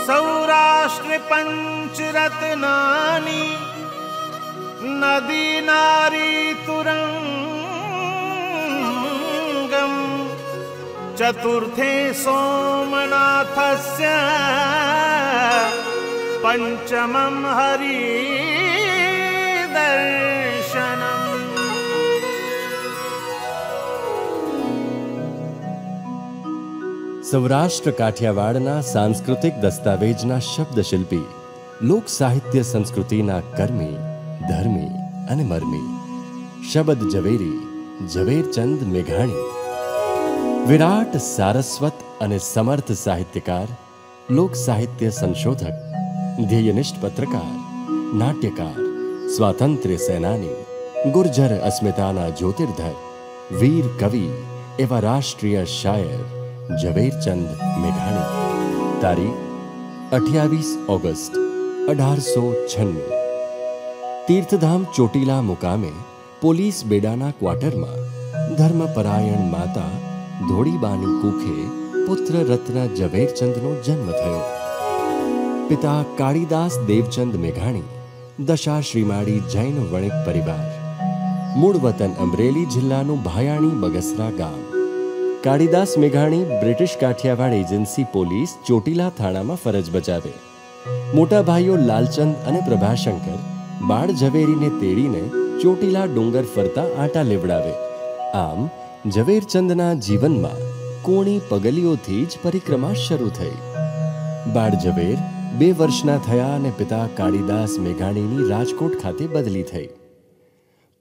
સૌરાષ્ટ્ર પંચરત્નાની નદી નારી તુરંગમ ચતુર્થે સોમનાથસ્ય પંચમમ હરિદર્શનમ. સૌરાષ્ટ્ર કાઠિયાવાડના સાંસ્કૃતિક દસ્તાવેજના શબ્દશિલ્પી, લોક સાહિત્ય સંસ્કૃતિના કર્મી, ધર્મી અને મર્મી શબદ ઝવેરી ઝવેરચંદ મેઘાણી વિરાટ સારસ્વત અને સમર્થ સાહિત્યકાર, લોક સાહિત્ય સંશોધક, ધ્યેયનિષ્ઠ પત્રકાર, નાટ્યકાર, સ્વાતંત્ર્ય સેનાની, ગુર્જર અસ્મિતાના જ્યોતિર્ધર, વીર કવિ એવા રાષ્ટ્રીય શાયર ઝવેરચંદ મેઘાણી. તારીખ 28 ઓગસ્ટ 1896. તીર્થધામ ચોટીલા મુકામે પોલીસ બેડાના ક્વાર્ટરમાં ધર્મપરાયણ માતા ધોળીબાની કુખે પુત્ર રત્ન ઝવેરચંદનો જન્મ થયો. પિતા કાળીદાસ દેવચંદ મેઘાણી, દશા શ્રીમાળી જૈન વણિક પરિવાર. મૂળ વતન અમરેલી જિલ્લાનું ભાયાણી બગસરા ગામ. કાળીદાસ મેઘાણી British Kathiawad agency police Chotila થાણામાં ફરજ બજાવે. મોટા ભાઈઓ લાલચંદ અને પ્રભાશંકર બાળ ઝવેરીને તેડીને ચોટીલા ડુંગર ફરતા આંટા લેવડાવે. આમ ઝવેરચંદના જીવનમાં કોણી પગલીઓથી જ પરિક્રમા શરૂ થઈ. બાળ ઝવેર 2 વર્ષના થયા અને પિતા કાળીદાસ મેઘાણીની રાજકોટ ખાતે બદલી થઈ.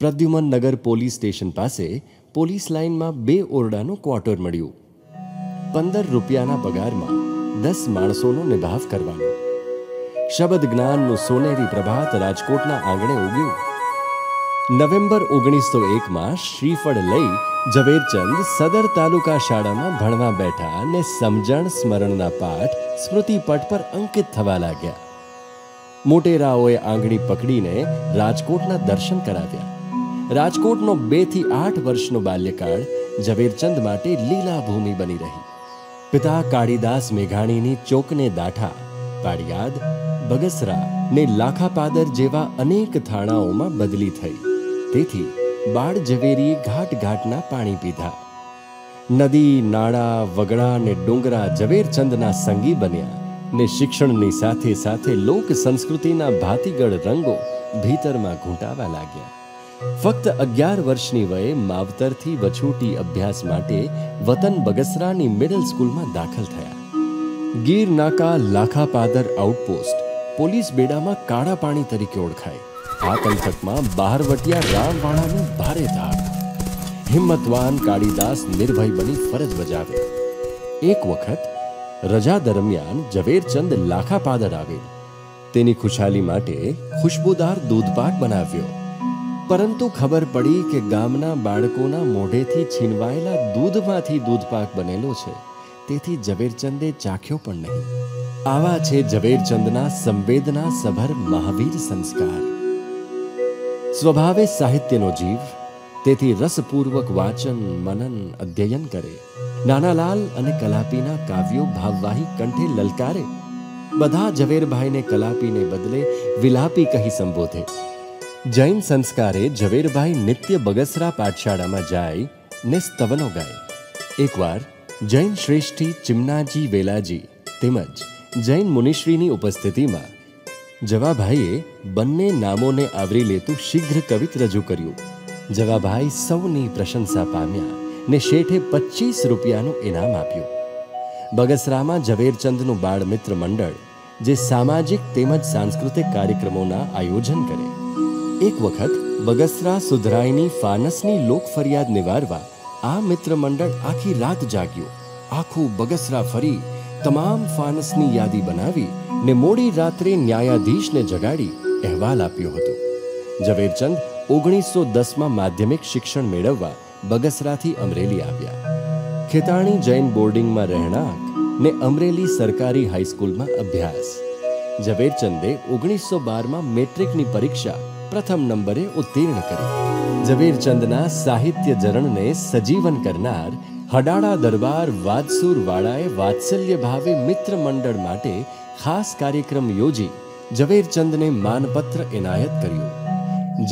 પ્રદ્યુમન નગર પોલીસ સ્ટેશન પાસે પોલીસ લાઇનમાં 2 ઓરડાનું ક્વાર્ટર મળ્યું. 15 રૂપિયાના પગારમાં 10 માણસોનો નિભાવ કરવાનો. શબ્દ જ્ઞાનનું સોનેરી પ્રભાત રાજકોટના આંગણે ઉગ્યું. નવેમ્બર 1901માં શ્રીફળ લઈ ઝવેરચંદ સદર તાલુકા શાળામાં ભણવા બેઠા અને સમજણ સ્મરણના પાઠ સ્મૃતિપટ પર અંકિત થવા લાગ્યા. મોટેરાઓએ આંગળી પકડીને રાજકોટના દર્શન કરાવ્યા. રાજકોટનો 2 થી 8 વર્ષનો બાલ્યકાળ ઝવેરચંદ માટે લીલાભૂમિ બની રહી. પિતા કાળીદાસ મેઘાણીની ચોકને દાઠા, પાડિયાદ, બગસરા ને લાખાપાદર જેવા અનેક થાણાઓમાં બદલી થઈ. તેથી બાળ ઝવેરીએ ઘાટ ઘાટના પાણી પીધા. નદી, નાળા, વગડા ને ડુંગરા ઝવેરચંદના સંગી બન્યા ને શિક્ષણની સાથે સાથે લોક સંસ્કૃતિના ભાતીગળ રંગો ભીતરમાં ઘૂંટાવા લાગ્યા. ફક્ત 11 વર્ષની વયે માવતરથી વછૂટી અભ્યાસ માટે વતન બગસરાની મિડલ સ્કૂલમાં દાખલ થયા. ગીર નાકા લાખાપાદર આઉટપોસ્ટ પોલીસ બેડામાં કાળા પાણી તરીકે ઓળખાય. આ પંથકમાં બહારવટિયા રામવાળાનું ભારે ધાક. હિંમતવાન કાળીદાસ નિર્ભય બની ફરજ બજાવે. એક વખત રજા દરમિયાન ઝવેરચંદ લાખાપાદર આવેલ. તેની ખુશાલી માટે ખુશ્બુદાર દૂધપાક બનાવ્યો. પરંતુ ખબર પડી કે ગામના બાળકોના મોઢેથી છીનવાયેલા દૂધમાંથી દૂધપાક બનેલો છે. તેથી ઝવેરચંદે ચાખ્યો પણ નહીં. આવા છે ઝવેરચંદના સંવેદના સભર મહાવીર સંસ્કાર. સ્વભાવે સાહિત્યનો જીવ, તેથી રસપૂર્વક વાચન, મનન, અધ્યયન કરે. નાનાલાલ અને કલાપીના કાવ્યો ભાવવાહી કંઠે લલકારે. બધા ઝવેરભાઈને કલાપીને બદલે વિલાપી કહી સંબોધે. જૈન સંસ્કારે ઝવેરભાઈ નિત્ય બગસરા પાઠશાળામાં જાય ને સ્તવનો ગાય. એકવાર જૈન શ્રેષ્ઠી ચિમનાજી વેલાજી તેમજ જૈન મુનિશ્રીની ઉપસ્થિતિમાં જવાભાઈએ બંને નામોને આવરી લેતું શીઘ્ર કવિત રજૂ કર્યું. જવાભાઈ સૌની પ્રશંસા પામ્યા ને શેઠે 25 રૂપિયાનું ઇનામ આપ્યું. બગસરામાં ઝવેરચંદનું બાળ મિત્ર મંડળ જે સામાજિક તેમજ સાંસ્કૃતિક કાર્યક્રમોના આયોજન કરે. એક વખત બગસરા સુધરાઈની ફાનસની લોક ફરિયાદ નિવારવા આ મિત્ર મંડળ આખી રાત જાગ્યું. આખું બગસરા ફરી તમામ ફાનસની યાદી બનાવી ને મોડી રાત્રે ન્યાયાધીશને જગાડી અહેવાલ આપ્યો હતો. ઝવેરચંદ 1910માં માધ્યમિક શિક્ષણ મેળવવા બગસરાથી અમરેલી આવ્યા. ખેતાણી જૈન બોર્ડિંગમાં રહેણાંક ને અમરેલી સરકારી હાઈસ્કૂલમાં અભ્યાસ. ઝવેરચંદે 1912માં મેટ્રિકની પરીક્ષા પ્રથમ નંબરે ઉત્તીર્ણ કરી. ઝવેરચંદના સાહિત્ય જરણને સજીવન કરનાર હડાળા દરબાર વાદસુરવાળાએ વાત્સલ્ય ભાવે મિત્ર મંડળ માટે ખાસ કાર્યક્રમ યોજી ઝવેરચંદને માનપત્ર એનાયત કર્યું.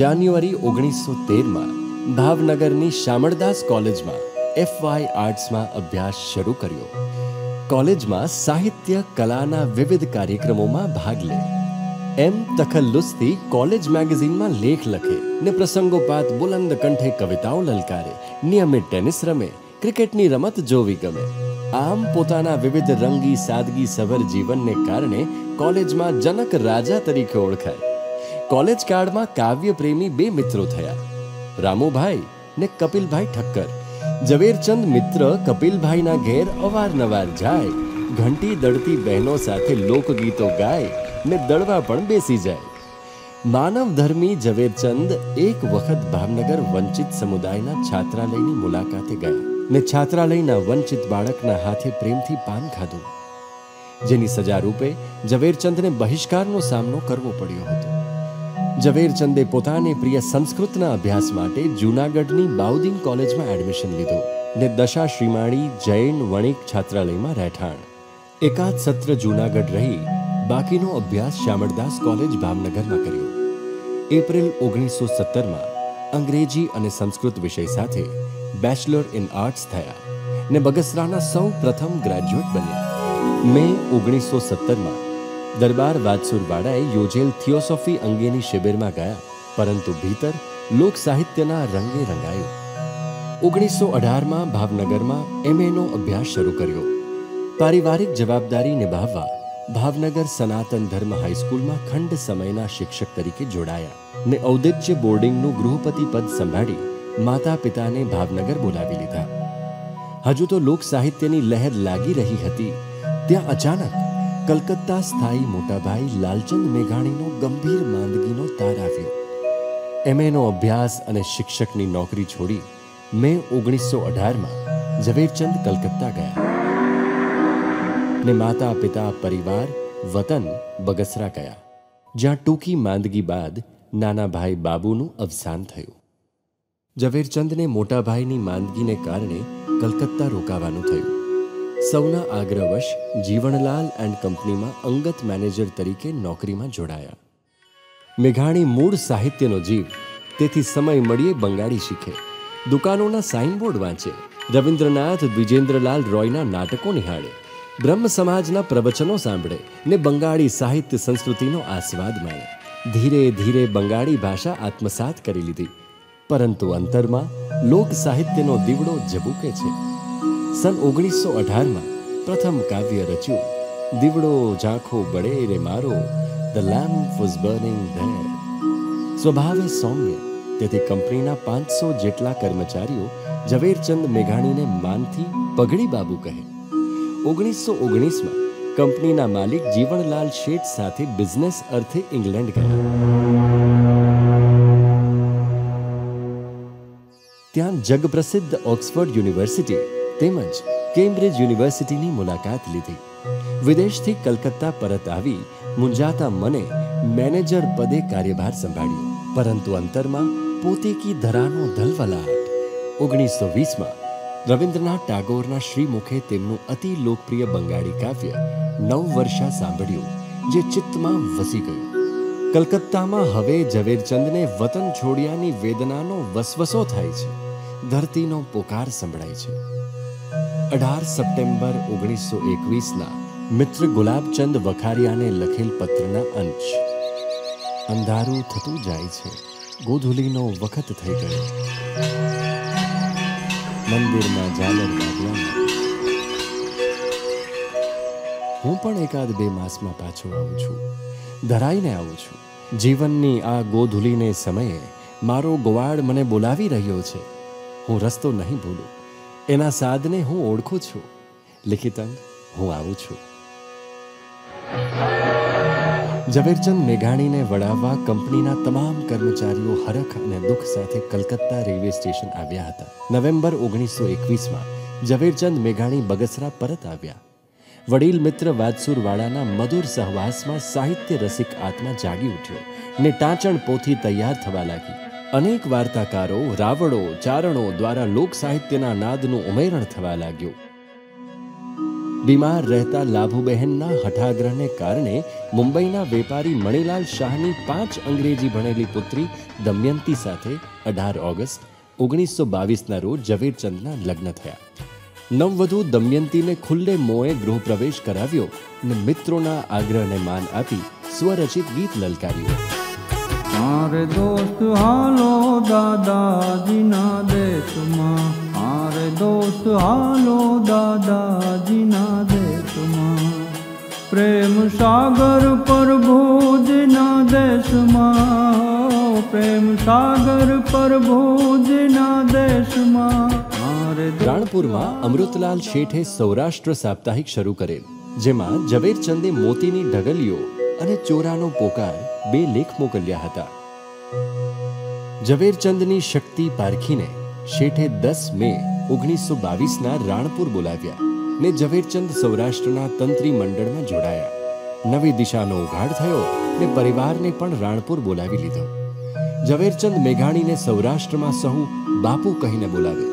જાન્યુઆરી 1913માં ભાવનગરની શામળદાસ કોલેજમાં FY આર્ટ્સમાં અભ્યાસ શરૂ કર્યો. કોલેજમાં સાહિત્ય કલાના વિવિધ કાર્યક્રમોમાં ભાગ લે. એમ તખલ્લુસથી કોલેજ મેગેઝિનમાં લેખ લખે ને પ્રસંગોપાત બુલંદ કંઠે કવિતાઓ લલકારે. નિયમિત ટેનિસ રમે, ક્રિકેટની રમત જોવી ગમે. આમ પોતાના વિવિધ રંગી સાદગી સભર જીવનને કારણે કોલેજમાં જનક રાજા તરીકે ઓળખાય. કોલેજ કાળમાં કાવ્ય પ્રેમી બે મિત્રો થયા, રામુભાઈ ને કપિલભાઈ ઠક્કર. ઝવેરચંદ મિત્ર કપિલભાઈના ઘેર અવારનવાર જાય, ઘંટી દળતી બહેનો સાથે લોકગીતો ગાય ને દળવા પણ બેસી જાય. માનવ ધર્મી ઝવેરચંદ એક વખત ભાવનગર વંચિત સમુદાયના છાત્રાલયની મુલાકાતે ગયા ને છાત્રાલયના વંચિત બાળકના હાથે પ્રેમથી પાન ખાધું, જેની સજા રૂપે ઝવેરચંદને બહિષ્કારનો સામનો કરવો પડ્યો હતો. ઝવેરચંદે પોતાને પ્રિય સંસ્કૃતના અભ્યાસ માટે જૂનાગઢની બાઉદીન કોલેજમાં એડમિશન લીધું ને દશા શ્રીમાળી જૈન વણિક છાત્રાલયમાં રહેઠાણ. એકાદ સત્ર જૂનાગઢ રહી બાકીનો અભ્યાસ શામળદાસ કોલેજ ભાવનગરમાં કર્યો. એપ્રિલ 1917માં અંગ્રેજી અને સંસ્કૃત વિષય સાથે બેચલર ઇન આર્ટ્સ થયા ને બગસરાના સૌ પ્રથમ ગ્રેજ્યુએટ બન્યા. મે 1917માં દરબાર વાદસુરવાડાએ યોજેલ થિયોસોફી અંગેની શિબિરમાં ગયા, પરંતુ ભીતર લોક સાહિત્યના રંગે રંગાયું. 1918માં ભાવનગરમાં MA નો અભ્યાસ શરૂ કર્યો. પારિવારિક જવાબદારી નિભાવવા ભાવનગર સનાતન ધર્મ હાઈસ્કૂલમાં ખંડ સમયના શિક્ષક તરીકે જોડાયા ને ઔદિત્ય બોર્ડિંગનું ગૃહપતિ પદ સંભાળી માતા પિતાને ભાવનગર બોલાવી લીધા. હજુ તો લોક સાહિત્યની લહેર લાગી રહી હતી ત્યાં અચાનક કલકત્તા સ્થાયી મોટાભાઈ લાલચંદ મેઘાણીનો ગંભીર માંદગીનો તાર આવ્યો. MA નો અભ્યાસ અને શિક્ષકની નોકરી છોડી મે 1918માં ઝવેરચંદ કલકત્તા ગયા ને માતા પિતા પરિવાર વતન બગસરા ગયા, જ્યાં ટૂંકી માંદગી બાદ નાના ભાઈ બાબુનું અવસાન થયું. ઝવેરચંદને મોટાભાઈની માંદગીને કારણે કલકત્તા રોકાવાનું થયું. સૌના આગ્રહવશ જીવણલાલ એન્ડ કંપનીમાં અંગત મેનેજર તરીકે નોકરીમાં જોડાયા. મેઘાણી મૂળ સાહિત્યનો જીવ, તેથી સમય મળીએ બંગાળી શીખે, દુકાનોના સાઇનબોર્ડ વાંચે, રવિન્દ્રનાથ દ્વિજેન્દ્રલાલ રોયના નાટકો નિહાળે, બ્રહ્મ સમાજના પ્રવચનો સાંભળે ને બંગાળી સાહિત્ય સંસ્કૃતિનો આસ્વાદ માણે. ધીરે ધીરે બંગાળી ભાષા આત્મસાત કરી લીધી, પરંતુ અંતરમાં લોક સાહિત્યનો દીવડો ઝબૂકે છે. સન 1918માં પ્રથમ કાવ્ય રચ્યું, દીવડો ઝાંખો બળે રે મારો, the lamp was burning there. સ્વભાવે સૌમ્ય, તેથી કંપનીના 500 જેટલા કર્મચારીઓ ઝવેરચંદ મેઘાણીને માનથી પગડી બાબુ કહે. 1919માં કંપનીના માલિક જીવણલાલ શેઠ સાથે બિઝનેસ અર્થે ઇંગ્લેન્ડ ગયા. ત્યાં જગપ્રસિદ્ધ ઓક્સફર્ડ યુનિવર્સિટી તેમજ કેમ્બ્રિજ યુનિવર્સિટીની મુલાકાત લીધી. વિદેશથી કલકત્તા પરત આવી મુંજાતા મને મેનેજર પદે કાર્યભાર સંભાળ્યો, પરંતુ અંતરમાં પોતે કી ધરાનો ધલવલાટ. 1920માં રવિન્દ્રનાથ ટાગોરના શ્રીમુખે તેમનું અતિ લોકપ્રિય બંગાળી કાવ્ય નવવર્ષા સાંભળ્યું, જે ચિત્તમાં વસી ગયું. કલકત્તામાં હવે ઝવેરચંદને વતન છોડ્યાની વેદનાનો વસવસો થાય છે, ધરતીનો પોકાર સંભળાય છે. 18 સપ્ટેમ્બર 1921ના મિત્ર ગુલાબચંદ વખારિયાને લખેલ પત્રના અંશ. અંધારું થતું જાય છે, ગોધુલીનો વખત થઈ ગયો, મંદિરમાં ઝાલર વાગવાના. હું પણ એકાદ 2 માસમાં પાછો આવું છું, ધરાઈને આવું છું. જીવનની આ ગોધુલીને સમયે મારો ગોવાળ મને બોલાવી રહ્યો છે. હું રસ્તો નહીં ભૂલું, એના સાદને હું ઓળખું છું. લિખિતંગ, હું આવું છું. ઝવેરચંદ મેઘાણીને વડાવવા કંપનીના તમામ કર્મચારીઓ હરખ અને દુઃખ સાથે કલકત્તા રેલવે સ્ટેશન આવ્યા હતા. નવેમ્બર 1921માં ઝવેરચંદ મેઘાણી બગસરા પરત આવ્યા. વડીલ મિત્ર વાદસુરવાળાના મધુર સહવાસમાં સાહિત્ય રસિક આત્મા જાગી ઉઠ્યો ને ટાંચણ પોથી તૈયાર થવા લાગી. અનેક વાર્તાકારો, રાવળો, ચારણો દ્વારા લોક સાહિત્યના નાદનું ઉમેરણ થવા લાગ્યું. બીમાર રહેતા લાભુબહેનના હઠાગ્રહને કારણે મુંબઈના વેપારી મણીલાલ શાહની 5 અંગ્રેજી ભણેલી પુત્રી દમયંતી સાથે 18 ઓગસ્ટ 1922ના રોજ ઝવેરચંદના લગ્ન થયા. નવવધુ દમયંતીને ખુલ્લે મોંએ ગૃહપ્રવેશ કરાવ્યો અને મિત્રોના આગ્રહને માન આપી સ્વરચિત ગીત લલકાર્યું. મારે દોસ્ત હાલો દાદાજીના દેશમાં, મારે દોસ્ત હાલો દાદાજીના દેશમાં, પ્રેમ સાગર પર ભોજના દેશમાં, પ્રેમ સાગર પર ભોજના દેશમાં. રાણપુરમાં અમૃતલાલ શેઠે સૌરાષ્ટ્ર સાપ્તાહિક શરૂ કરેલ, જેમાં ઝવેરચંદે મોતીની ઢગલીઓ અને ચોરાનો પોકાર 2 લેખ મોકલ્યા હતા. ઝવેરચંદની શક્તિ પારખીને શેઠે 10 મે 1922ના રાણપુર બોલાવ્યા ને ઝવેરચંદ સૌરાષ્ટ્રના તંત્રી મંડળમાં જોડાયા. નવી દિશાનો ઉઘાડ થયો ને પરિવારને પણ રાણપુર બોલાવી લીધો. ઝવેરચંદ મેઘાણીને સૌરાષ્ટ્રમાં સહુ બાપુ કહીને બોલાવે.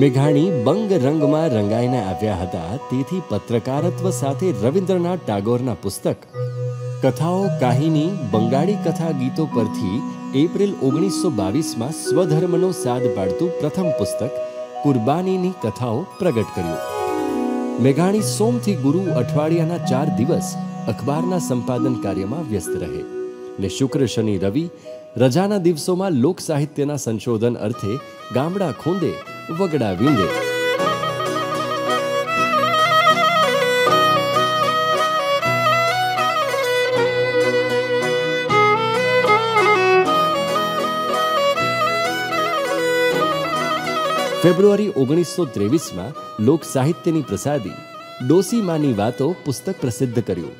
મેઘાણી બંગ રંગમાં રંગાઈને આવ્યા હતા, તેથી પત્રકારત્વ સાથે રવિન્દ્રનાથ ટાગોરના પુસ્તક કથાઓ કાહિની બંગાળી કથા ગીતો પરથી એપ્રિલ 1922માં સ્વધર્મનો સાદ પાડતું પ્રથમ પુસ્તક કુરબાનીની કથાઓ પ્રગટ કર્યું. મેઘાણી સોમથી ગુરુ અઠવાડિયાના 4 દિવસ અખબારના સંપાદન કાર્યમાં વ્યસ્ત રહે ને શુક્ર શનિ રવિ રજાના દિવસોમાં લોક સાહિત્યના સંશોધન અર્થે ગામડા ખોંદે વગડા વીંદે. ફેબ્રુઆરી 1923માં લોક સાહિત્યની પ્રસાદી ડોસીમાની વાતો પુસ્તક પ્રસિદ્ધ કર્યું.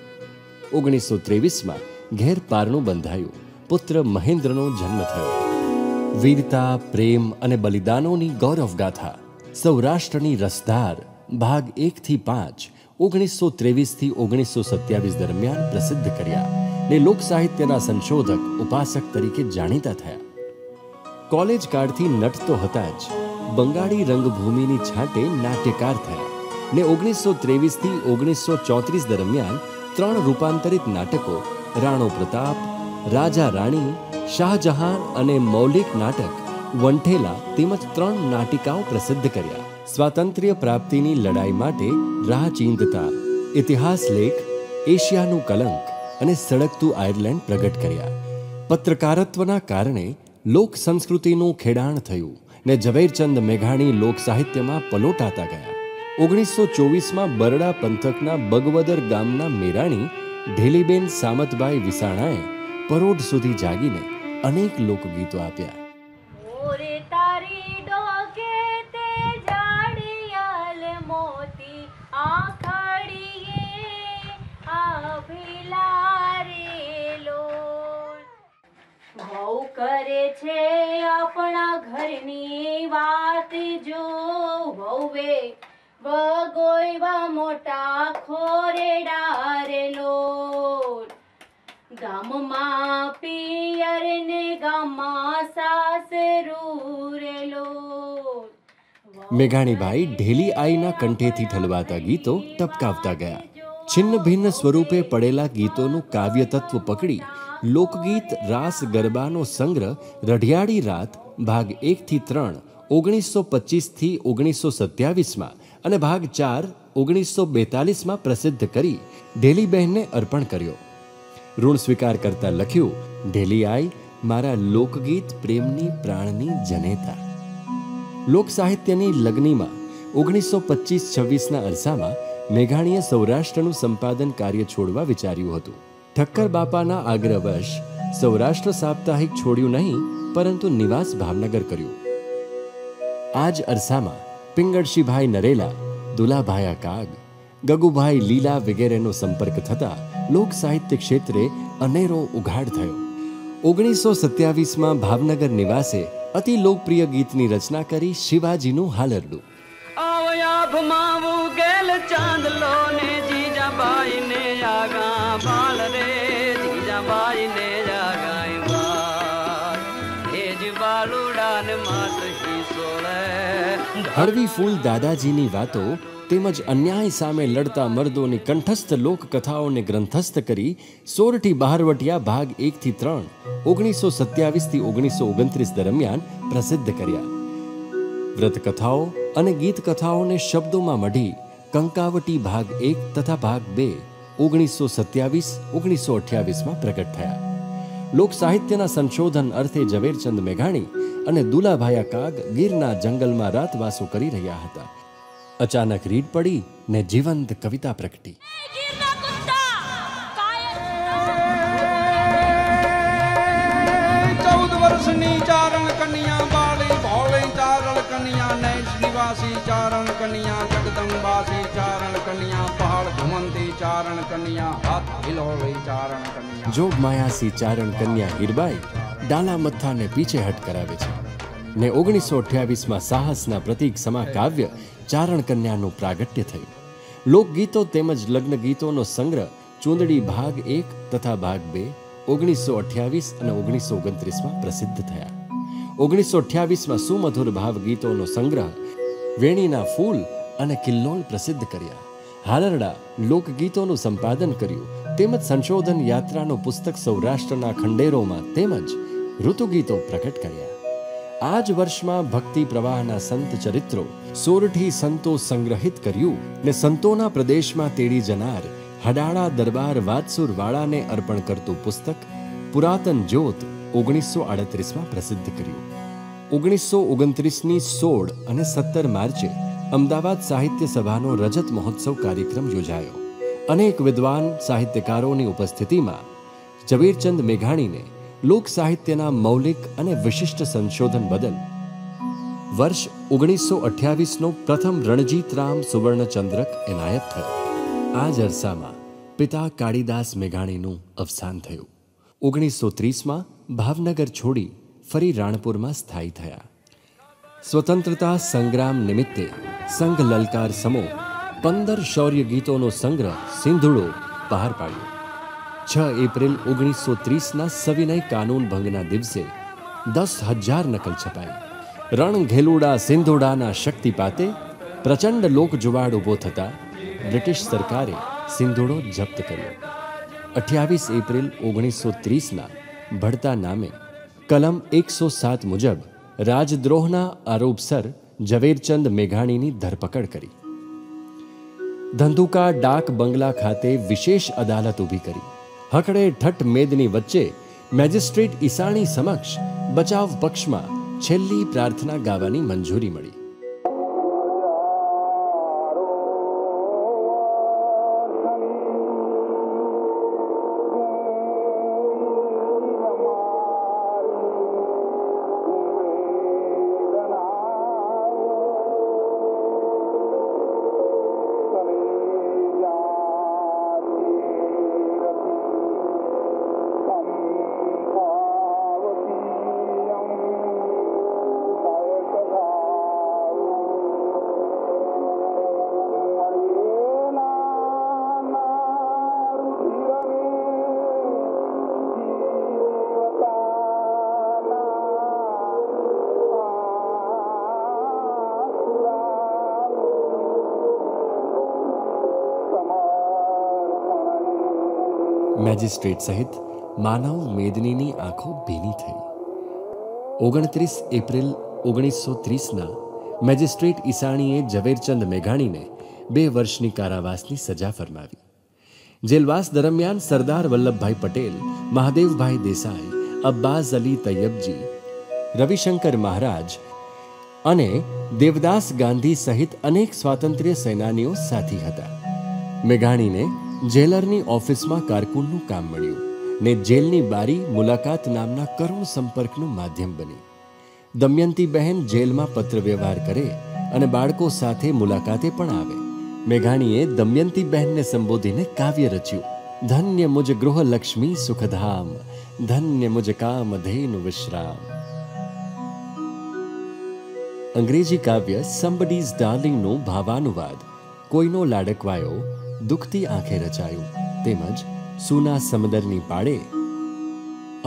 1923માં ઘેર પારણું બંધાયું. પુત્ર મહેન્દ્રનો જન્મ થયો. વીરતા, પ્રેમ અને બલિદાનોની ગૌરવગાથા સૌરાષ્ટ્રની રસધાર ભાગ 1 થી 5 1923 થી 1927 દરમિયાન પ્રસિદ્ધ કર્યા ને લોક સાહિત્યના સંશોધક ઉપાસક તરીકે જાણીતા થયા. કોલેજ કાળથી નટતો હતા જ બંગાળી રંગભૂમિની છાંટે નાટ્યકાર થયા ને 1923 થી 1934 દરમિયાન 3 રૂપાંતરિત નાટકો રાણો પ્રતાપ, રાજા રાણી, શાહજહાન અને મૌલિક નાટક વંઠેલા તેમજ 3 નાટિકાઓ પ્રસિદ્ધ કર્યા. સ્વાતંત્ર્ય પ્રાપ્તિની લડાઈ માટે રાહ ચીંધતા ઇતિહાસ લેખ, એશિયાનું કલંક અને સળગતું આયર્લેન્ડ પ્રગટ કર્યા. પત્રકારત્વના કારણે લોક સંસ્કૃતિનું ખેડાણ થયું ને ઝવેરચંદ મેઘાણી લોક સાહિત્યમાં પલોટાતા ગયા. 1924માં બરડા પંથકના બગવદર ગામના મેરાણી ઢેલીબેન સામતબાઈ વિસાણાએ પરોઢ સુધી જાગીને અનેક લોકગીતો આપ્યા. કરે છે આપણા ઘરની વાત, જો વહુવે વગોયવા મોટા ખોરેડા રે લોટ, ગામમાં પિયર ને ગામમાં સાસરું રે લોટ. મેઘાણીભાઈ ઢેલી આઈના કંઠેથી ઠલવાતા ગીતો ટપકાવતા ગયા. છિન્ન ભિન્ન સ્વરૂપે પડેલા ગીતોનું કાવ્ય તત્વ પકડી લોકગીત રાસ ગરબાનો સંગ્રહ રઢિયાળી રાત ભાગ 1 થી 3 1925 થી 1927માં અને ભાગ 4 1942માં પ્રસિદ્ધ કરી ઢેલીબહેનને અર્પણ કર્યો. ઋણ સ્વીકાર કરતા લખ્યું, ઢેલી આઈ મારા લોકગીત પ્રેમની પ્રાણની જનેતા. લોક સાહિત્યની લગ્નીમાં 1925-26ના અરસામાં મેઘાણીએ સૌરાષ્ટ્રનું સંપાદન કાર્ય છોડવા વિચાર્યું હતું. ઠક્કર બાપાના આગ્રહવશ સૌરાષ્ટ્ર સાપ્તાહિક છોડ્યું નહીં, પરંતુ નિવાસ ભાવનગર કર્યું. આ જ અરસામાં પિંગળશીભાઈ નરેલા, દુલાભાયા કાગ, ગગુભાઈ લીલા વગેરેનો સંપર્ક થતા લોક સાહિત્ય ક્ષેત્રે અનેરો ઉઘાડ થયો. 1927માં ભાવનગર નિવાસે અતિ લોકપ્રિય ગીતની રચના કરી શિવાજીનું હાલરડું. આવયા ભમાવું ગેલ ચાંદલો ને જી બાઈ ને આગા બાળ રે જીજા બાઈ ને આગાય બાળ એ જ બાલુડા ને માત હી સોળે. હળવી ફૂલ દાદાજીની વાતો તેમજ અન્યાય સામે લડતા મર્દોની કંઠસ્થ લોકકથાઓને ગ્રંથસ્થ કરી સોરઠી બહારવટિયા ભાગ 1 થી 3 1927 થી 1929 દરમિયાન પ્રસિદ્ધ કર્યા. વ્રતકથાઓ અને ગીત કથાઓને શબ્દોમાં મઢી કંકાવટી ભાગ 1 તથા ભાગ 2 1927-1928 પ્રગટ થયા. લોક સાહિત્યના સંશોધન અર્થે ઝવેરચંદ મેઘાણી અને દુલાભાયા કાગ ગીરના જંગલમાં રાતવાસો કરી રહ્યા હતા. અચાનક રીડ પડી ને જીવંત કવિતા પ્રગટી. 14 વર્ષની ચારણ કન્યા બાળી ભોળી ચારણ કન્યા નૈશ નિવાસી ચારણ કન્યા જગદંબાસી ચારણ કન્યા પહાડ ઘુમંતી ચારણ કન્યા હાથ હિલોળી ચારણ કન્યા. જોગ માયાસી ચારણ કન્યા હીરબાઈ ડાલા મથાને પીછે હટ કરાવે છે ને 1928માં સાહસના પ્રતીક સમા કાવ્ય ચારણ કન્યાનું પ્રાગટ્ય થયું. લોકગીતો તેમજ લગ્ન ગીતોનો સંગ્રહ ચૂંદડી ભાગ 1 તથા ભાગ 2 1928 અને 1929 પ્રસિદ્ધ થયા. 1928માં સુમધુર ભાવ ગીતોનો સંગ્રહ વેણીના ફૂલ અને કિલ્લોલ પ્રસિદ્ધ કર્યા. હાલરડા લોકગીતોનું સંપાદન કર્યું તેમજ સંશોધન યાત્રાનું પુસ્તક સૌરાષ્ટ્રના ખંડેરોમાં તેમજ ઋતુગીતો પ્રકટ કર્યા. આ જ વર્ષમાં ભક્તિ પ્રવાહના સંત ચરિત્રો સોરઠી સંતો સંગ્રહિત કર્યું ને સંતોના પ્રદેશમાં તેડી જનાર હડાળા દરબાર વાતસુર વાળાને અર્પણ કરતું પુસ્તક પુરાતન જ્યોત 1938માં પ્રસિદ્ધ કર્યું. 1929ની 16 અને 17 માર્ચે અમદાવાદ સાહિત્ય સભાનો રજત મહોત્સવ કાર્યક્રમ યોજાયો. અનેક વિદ્વાન સાહિત્યકારોની ઉપસ્થિતિમાં ઝવેરચંદ મેઘાણીને લોક સાહિત્યના મૌલિક અને વિશિષ્ટ સંશોધન બદલ વર્ષ 1928નો પ્રથમ રણજીતરામ સુવર્ણચંદ્રક એનાયત થયો. આ જ અરસામાં પિતા કાળીદાસ મેઘાણીનું અવસાન થયું. 1930માં ભાવનગર છોડી ફરી રાણપુરમાં સ્થાયી થયા. સ્વતંત્રતા સંગ્રામ નિમિત્તે સંઘ લલકાર સમો 15 શૌર્ય ગીતોનો સંગ્રહ સિંધુડો બહાર પાડ્યો. 6 એપ્રિલ 1930ના સવિનય કાનૂન ભંગના દિવસે 10,000 નકલ છપાઈ. રણ ઘેલુડા સિંધુડાના શક્તિપાતે પ્રચંડ લોકજુવાળ ઊભો થતા બ્રિટિશ સરકારે સિંધુડો જપ્ત કર્યો. 28 એપ્રિલ 1930ના ભડતા નામે કલમ 107 મુજબ રાજદ્રોહના આરોપસર ઝવેરચંદ મેઘાણીની ધરપકડ કરી. ધંધુકા ડાક બંગલા ખાતે વિશેષ અદાલત ઊભી કરી. હકડે ઠઠ મેદની વચ્ચે મેજિસ્ટ્રેટ ઈસાણી સમક્ષ બચાવ પક્ષમાં છેલ્લી પ્રાર્થના ગાવાની મંજૂરી મળી. મેજિસ્ટ્રેટ સહિત માનવ મેદનીની આંખો ભીની થઈ. 29 એપ્રિલ 1930ના મેજિસ્ટ્રેટ ઈસાણીએ ઝવેરચંદ મેઘાણીને 2 વર્ષની કારાવાસની સજા ફરમાવી. જેલવાસ દરમિયાન સરદાર વલ્લભભાઈ પટેલ, મહાદેવભાઈ દેસાઈ, અબ્બાસ અલી તૈયબજી, રવિશંકર મહારાજ અને દેવદાસ ગાંધી સહિત અનેક સ્વાતંત્ર્ય સેનાનીઓ સાથી હતા. મેઘાણીને જેલરની ઓફિસમાં કારકુનનું કામ મળ્યું ને જેલની બારી મુલાકાત નામના કરુણ સંપર્કનું માધ્યમ બની. દમયંતી બહેન જેલમાં પત્ર વ્યવહાર કરે અને બાળકો સાથે મુલાકાતે પણ આવે. મેઘાણીએ દમયંતી બહેનને સંબોધીને કાવ્ય રચ્યું. ધન્ય મુજ ગૃહલક્ષ્મી સુખધામ, ધન્ય મુજ કામધેનુ વિશ્રામ. અંગ્રેજી કાવ્ય સમબડીઝ ડાર્લિંગનો ભાવાનુવાદ કોઈનો લાડકવાયો દુખતી આંખે રચાયું તેમજ સૂના સમદરની પાડે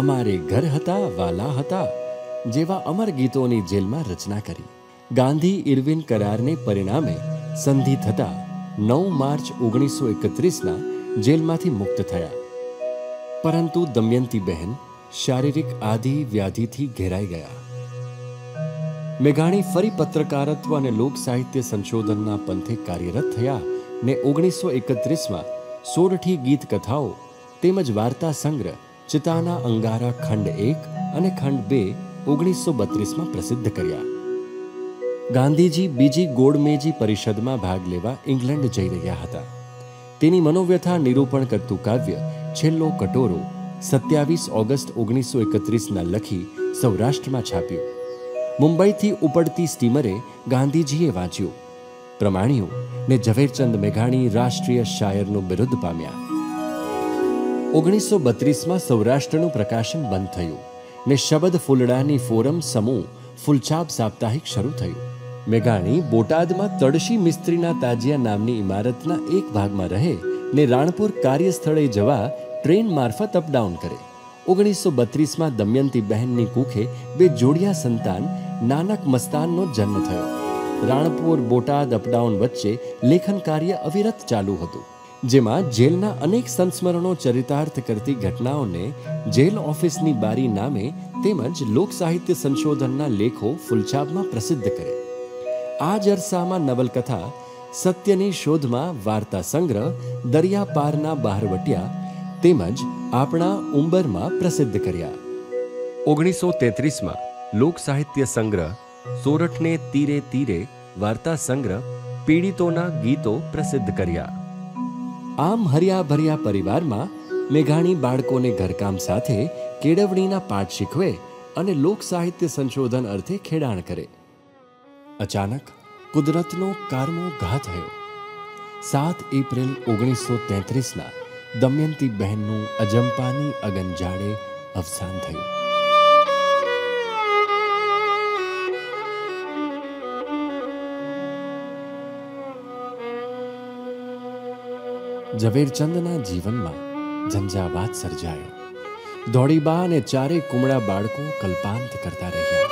અમારે ઘર હતા વાલા હતા જેવા અમર ગીતોની જેલમાં રચના કરી. ગાંધી ઇરવિન કરારને પરિણામે સંધિ થતા 9 માર્ચ 1931ના જેલમાંથી મુક્ત થયા. પરંતુ દમયંતી બહેન શારીરિક આધિ વ્યાધિથી ઘેરાઈ ગયા. મેઘાણી ફરી પત્રકારત્વ અને લોક સાહિત્ય સંશોધનના પંથે કાર્યરત થયા ને 1931માં 16 ગીત કથાઓ તેમજ વાર્તા સંગ્રહ ચિતાના અંગારા ખંડ 1 અને ખંડ 2 1932માં પ્રસિદ્ધ કર્યા. ગાંધીજી બીજી ગોળમેજી પરિષદમાં ભાગ લેવા ઇંગ્લેન્ડ જઈ રહ્યા હતા. તેની મનોવ્યથા નિરૂપણ કરતું કાવ્ય છેલ્લો કટોરો 27 ઓગસ્ટ 1931ના લખી સૌરાષ્ટ્રમાં છાપ્યું. મુંબઈથી ઉપડતી સ્ટીમરે ગાંધીજીએ વાંચ્યું. પ્રમાણ્યું ને ઝવેરચંદ મેઘાણી રાષ્ટ્રીય શાયરનું બિરુદ પામ્યા. 1932માં સૌરાષ્ટ્રનું પ્રકાશન બંધ થયું ને શબદ ફૂલડાની ફોરમ સમૂહ ફૂલછાપ સાપ્તાહિક શરૂ થયું. મેઘાણી બોટાદમાં તડશી મિસ્ત્રીના તાજિયા નામની ઇમારતના એક ભાગમાં રહે ને રાણપુર કાર્યસ્થળે જવા ટ્રેન મારફત અપડાઉન કરે. 1932માં દમયંતી બહેનની કુખે 2 જોડિયા સંતાન નાનક મસ્તાનનો જન્મ થયો. રાણપુર બોટાદ અપડાઉન વચ્ચે લેખન કાર્ય અવિરત ચાલુ હતું, જેમાં જેલના અનેક સંસ્મરણો ચરિતાર્થ કરતી ઘટનાઓને જેલ ઓફિસની બારી નામે તેમજ લોક સાહિત્ય સંશોધનના લેખો ફૂલછાપમાં પ્રસિદ્ધ કરે. આ જ અરસામાં નવલકથા સત્યની શોધમાં વાર્તા સંગ્રહ દરિયા પારના બહારવટિયા તેમજ આપણા ઉંબરમાં પ્રસિદ્ધ કર્યા. 1933માં લોક સાહિત્ય સંગ્રહ સોરઠને તીરે તીરે વાર્તા સંગ્રહ પીડિતોના ગીતો પ્રસિદ્ધ કર્યા. આમ હર્યા ભર્યા પરિવારમાં મેઘાણી બાળકોને ઘરકામ સાથે કેળવણીના પાઠ શીખવે અને લોક સાહિત્ય સંશોધન અર્થે ખેડાણ કરે. અચાનક કુદરતનો કારમો ઘા થયો. 7 એપ્રિલ 1933ના દમયંતી બહેનનું અજંપાની અગનજાડે અવસાન થયું. ઝવેરચંદના જીવનમાં ઝંઝાવાત સર્જાયો. દોડીબા અને 4 કુમળા બાળકો કલ્પાંત કરતા રહ્યા.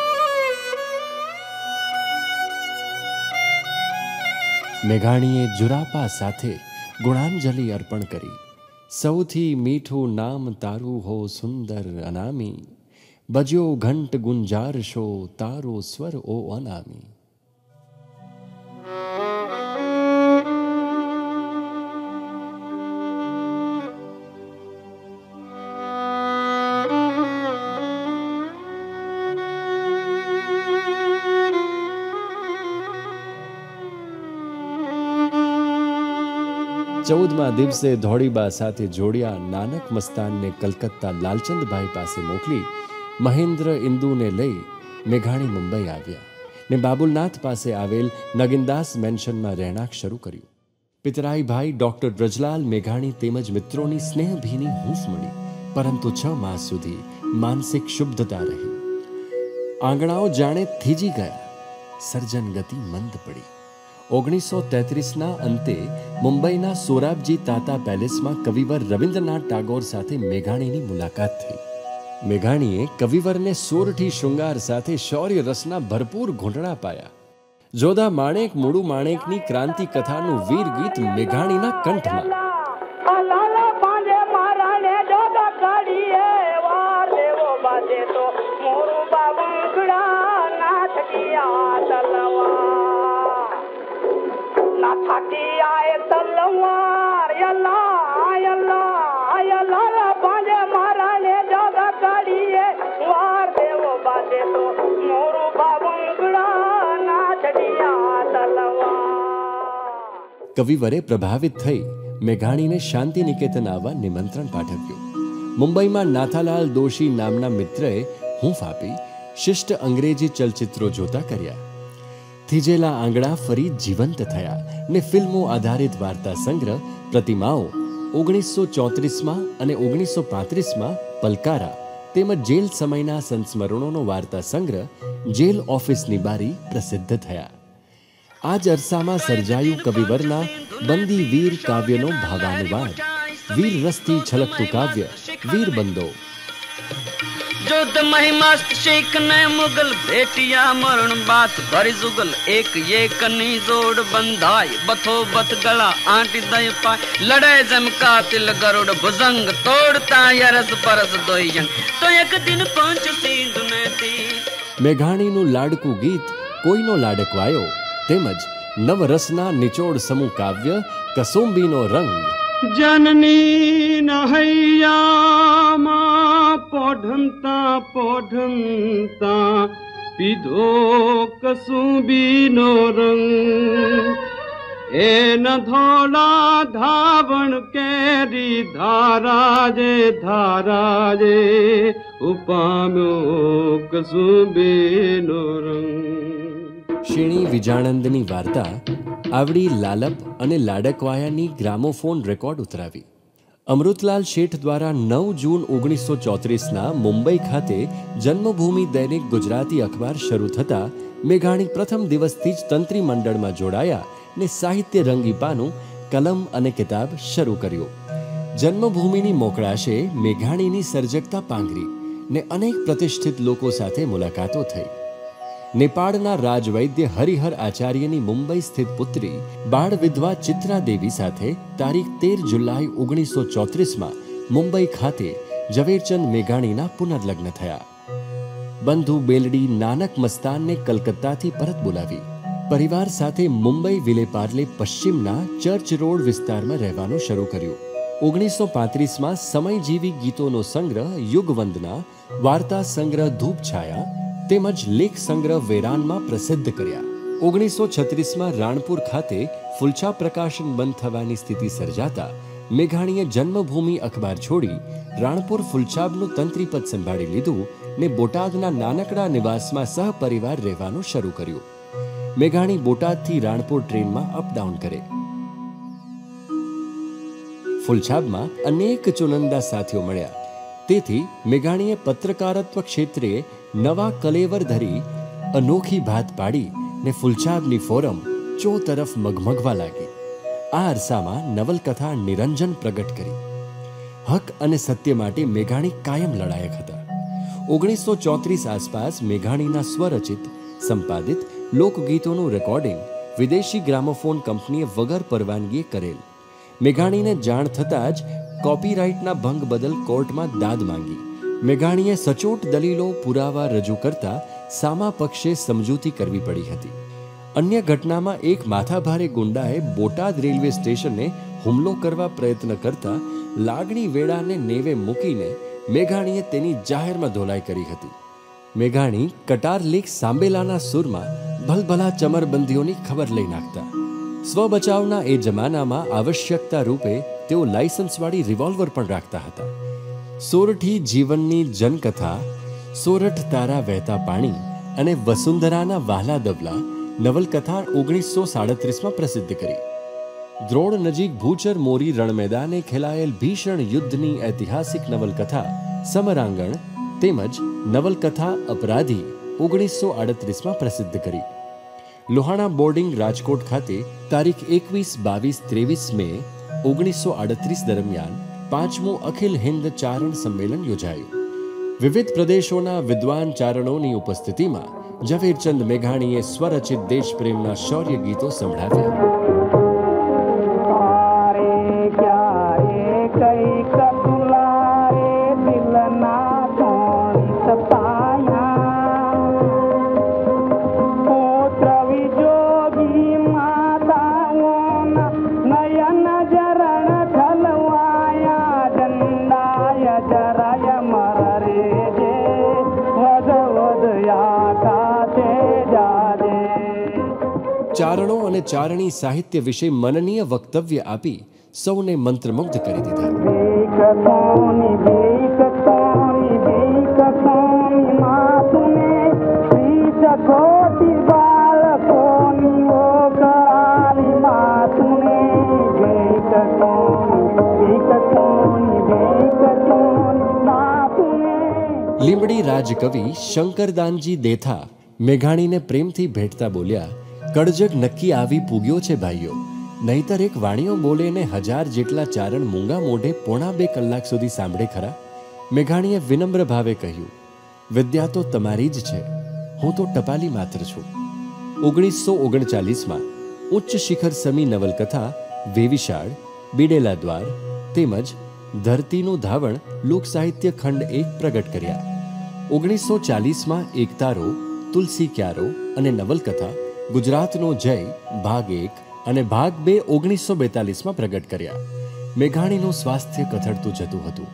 મેઘાણીએ જુરાપા સાથે ગુણાંજલિ અર્પણ કરી. સૌથી મીઠું નામ તારું હો સુંદર અનામી, બજ્યો ઘંટ ગુંજારશો તારો સ્વર ઓ અનામી. ચૌદમા દિવસે ધોળીબા સાથે જોડિયા નાનક મસ્તાનને કલકત્તા લાલચંદભાઈ પાસે મોકલી મહેન્દ્ર ઇન્દુને લઈ મેઘાણી મુંબઈ આવ્યા ને બાબુલનાથ પાસે આવેલ નગીનદાસ મેન્શનમાં રહેણાંક શરૂ કર્યું. પિતરાઈભાઈ ડોક્ટર બ્રજલાલ મેઘાણી તેમજ મિત્રોની સ્નેહભીની હૂંફ મળી, પરંતુ 6 માસ સુધી માનસિક શુદ્ધતા રહી. આંગણાઓ જાણે થીજી ગયા. સર્જન ગતિ મંદ પડી. 1933ના અંતે મુંબઈના સોરાબજી તાતા પેલેસમાં કવિવર રવિન્દ્રનાથ ટાગોર સાથે મેઘાણીની મુલાકાત થઈ. મેઘાણીએ કવિવરને સોરઠી શૃંગાર સાથે શૌર્ય રસના ભરપૂર ઘૂંટણા પાયા. જોધા માણેક મૂળુ માણેકની ક્રાંતિ કથાનું વીર ગીત મેઘાણીના કંઠમાં. કવિવરે પ્રભાવિત થઈ મેઘાણીને શાંતિ નિકેતન આવવા નિમંત્રણ પાઠવ્યું. મુંબઈમાં નાથાલાલ દોશી નામના મિત્રએ હૂંફ આપી શિષ્ટ અંગ્રેજી ચલચિત્રો જોતા કર્યા. થીજેલા આંગણા ફરી જીવંત થયા ને ફિલ્મો આધારિત વાર્તા સંગ્રહ પ્રતિમાઓ 1934માં અને 1935માં પલકારા તેમજ જેલ સમયના સંસ્મરણોનો વાર્તા સંગ્રહ જેલ ઓફિસની બારી પ્રસિદ્ધ થયા. આ જ અરસામાં સર્જાયું કવિવરના બંદી વીર કાવ્યનો ભાવાનુવાદ. વીર રસથી છલકતું કાવ્ય વીર બંદો. युद्ध महिमस्त शेख ने मुगल भेटिया मरण बात भरी जुगल एक ये कनी जोड़ बंधाई बथो बथ गला आंटी दय पाय लड़े जम कातिल गरुड़ भुजंग तोड़ता यरस परस दोयंग तो एक दिन पंच सिंधु ने दी. મેઘાણીનું લાડકું ગીત કોઈનો લાડકવાયો તેમજ નવરસના નિચોડ સમૂહ કાવ્ય કસુંબીનો રંગ. जननी नहैयाમાં પોઢમતા પોઢમતા પીધો કસુંબીનો રંગ. એન ધોળા ધાવણ કેરી ધારાજે ઉપામ્યો કસુંબીનો રંગ. શીણી વિજાણંદની વાર્તા આવડી લાલપ અને લાડકવાયાની ગ્રામોફોન રેકોર્ડ ઉતરાવી. અમૃતલાલ શેઠ દ્વારા 9 જૂન 1934ના મુંબઈ ખાતે જન્મભૂમિ દૈનિક ગુજરાતી અખબાર શરૂ થતાં મેઘાણી પ્રથમ દિવસથી જ તંત્રી મંડળમાં જોડાયા ને સાહિત્ય રંગીપાનું કલમ અને કિતાબ શરૂ કર્યું. જન્મભૂમિની મોકળાશે મેઘાણીની સર્જકતા પાંગરી ને અનેક પ્રતિષ્ઠિત લોકો સાથે મુલાકાતો થઈ. નેપાળના રાજવૈદ્ય હરિહર આચાર્યની મુંબઈ સ્થિત પુત્રી બાળ વિધવા ચિત્રા દેવી સાથે તારીખ 13 જુલાઈ 1934માં મુંબઈ ખાતે ઝવેરચંદ મેઘાણીના પુનર્લગ્ન થયા. બંધુ બેલડી નાનક મસ્તાનને કલકત્તાથી પરત બોલાવી પરિવાર સાથે મુંબઈ વિલેપાર્લે પશ્ચિમના ચર્ચ રોડ વિસ્તારમાં રહેવાનું શરૂ કર્યું. 1935માં સમયજીવી ગીતોનો સંગ્રહ યુગવંદના, વાર્તા સંગ્રહ ધૂપછાયા તેમજ લેખ સંગ્રહ વેરાનમાં પ્રસિદ્ધ કર્યા. 1936માં રાણપુર ખાતે ફુલછા પ્રકાશન બંધ થવાની સ્થિતિ સર્જાતા મેઘાણીએ જન્મભૂમિ અખબાર છોડી રાણપુર ફુલછાબનું તંત્રીપદ સંભાળી લીધું ને બોટાદના નાનકડા નિવાસમાં સહપરિવાર રહેવાનું શરૂ કર્યું. મેઘાણી બોટાદથી રાણપુર ટ્રેનમાં અપડાઉન કરે. ફુલછાબમાં અનેક ચુનંદા સાથીઓ મળ્યા. તેથી મેઘાણીએ પત્રકારત્વ ક્ષેત્રે નવા કલેવર ધરી અનોખી ભાત પાડી ને ફુલછાબની ફોરમ ચો તરફ મગમગવા લાગી. આ અરસામાં નવલકથા નિરંજન પ્રગટ કરી. હક અને સત્ય માટે મેઘાણી કાયમ લડાયક હતા. 1934 આસપાસ મેઘાણીના સ્વરચિત સંપાદિત લોકગીતોનું રેકોર્ડિંગ વિદેશી ગ્રામોફોન કંપનીએ વગર પરવાનગીએ કરેલ. મેઘાણીને જાણ થતાં જ કોપીરાઇટના ભંગ બદલ કોર્ટમાં દાદ માંગી. મેઘાણીએ સચોટ દલીલો પુરાવા રજૂ કરતા સામા પક્ષે સમજૂતી કરવી પડી હતી. અન્ય ઘટનામાં એક માથાભારે ગુંડાએ બોટાદ રેલવે સ્ટેશને હુમલો કરવા પ્રયત્ન કરતા લાગણી વેળાને નેવે મૂકીને મેઘાણીએ તેની જાહેરમાં ધોલાઈ કરી હતી. મેઘાણી કટાર લેખ સાંબેલાના સુરમાં ભલભલા ચમરબંધીઓની ખબર લઈ નાખતા. સ્વબચાવના એ જમાનામાં આવશ્યકતા રૂપે તેઓ લાયસન્સવાળી રિવોલ્વર પણ રાખતા હતા. સોરઠી જીવનની જનકથા, સોરઠ તારા વહેતા પાણી અને વસુંધરાના વહાલા દવલા નવલકથા 1937માં પ્રસિદ્ધ કરી. દ્રોણ નજીક ભૂચર મોરી રણમેદાને ખેલાયેલ ભીષણ યુદ્ધની ઐતિહાસિક નવલકથા સમરાંગણ તેમજ નવલકથા અપરાધી 1938માં પ્રસિદ્ધ કરી. લોહાણા બોર્ડિંગ રાજકોટ ખાતે તારીખ 21, 22, 23 મે 1938 દરમિયાન 5મું અખિલ હિન્દ ચારણ સંમેલન યોજાયું. વિવિધ પ્રદેશોના વિદ્વાન ચારણોની ઉપસ્થિતિમાં ઝવેરચંદ મેઘાણીએ સ્વરચિત દેશપ્રેમના શૌર્ય ગીતો સંભળાવ્યા. ચારણો અને ચારણી સાહિત્ય વિશે મનનીય વક્તવ્ય આપી સૌને મંત્રમુગ્ધ કરી દીધા. લીંબડી રાજકવિ શંકરદાનજી દેથા મેઘાણીને પ્રેમથી ભેટતા બોલ્યા કળજગ નક્કી આવી પૂગ્યો છે ભાઈઓ, નહીતર એક વાણીઓ બોલે ને 1000 જેટલા ચારણ મૂંગા મોઢે 1.5 કલાક સુધી સાંભળે ખરા? મેઘાણીએ વિનમ્ર ભાવે કહ્યું, વિદ્યા તો તમારી જ છે, હું તો ટપાલી માત્ર છું. 1939માં ઉચ્ચ શિખર સમી નવલકથા વેવિશાળ, બિડેલા દ્વાર તેમજ ધરતીનું ધાવણ લોક સાહિત્ય ખંડ 1 પ્રગટ કર્યા. 1940માં એકતારો, તુલસી ક્યારો અને નવલકથા ગુજરાતનો જય ભાગ 1 અને ભાગ 2 1942માં પ્રગટ કર્યા. મેઘાણીનું સ્વાસ્થ્ય કથળતું જતું હતું.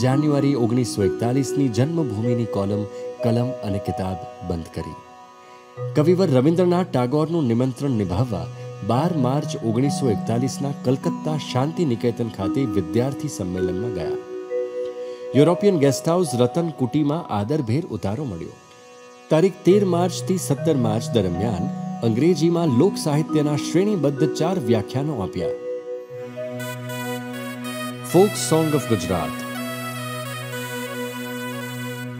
જાન્યુઆરી 1941ની જન્મભૂમિની કોલમ કલમ અને કિતાબ બંધ કરી. કવિવર રવિન્દ્રનાથ ટાગોરનું નિમંત્રણ નિભાવવા 12 માર્ચ 1941ના કલકત્તા શાંતિ નિકેતન ખાતે વિદ્યાર્થી સંમેલનમાં ગયા. યુરોપિયન ગેસ્ટ હાઉસ રતન કુટીમાં આદરભેર ઉતારો મળ્યો. તારીખ 13 માર્ચથી 17 માર્ચ દરમિયાન અંગ્રેજીમાં લોક સાહિત્યના શ્રેણીબદ્ધ 4 વ્યાખ્યાનો આપ્યા. Folk song of Gujarat,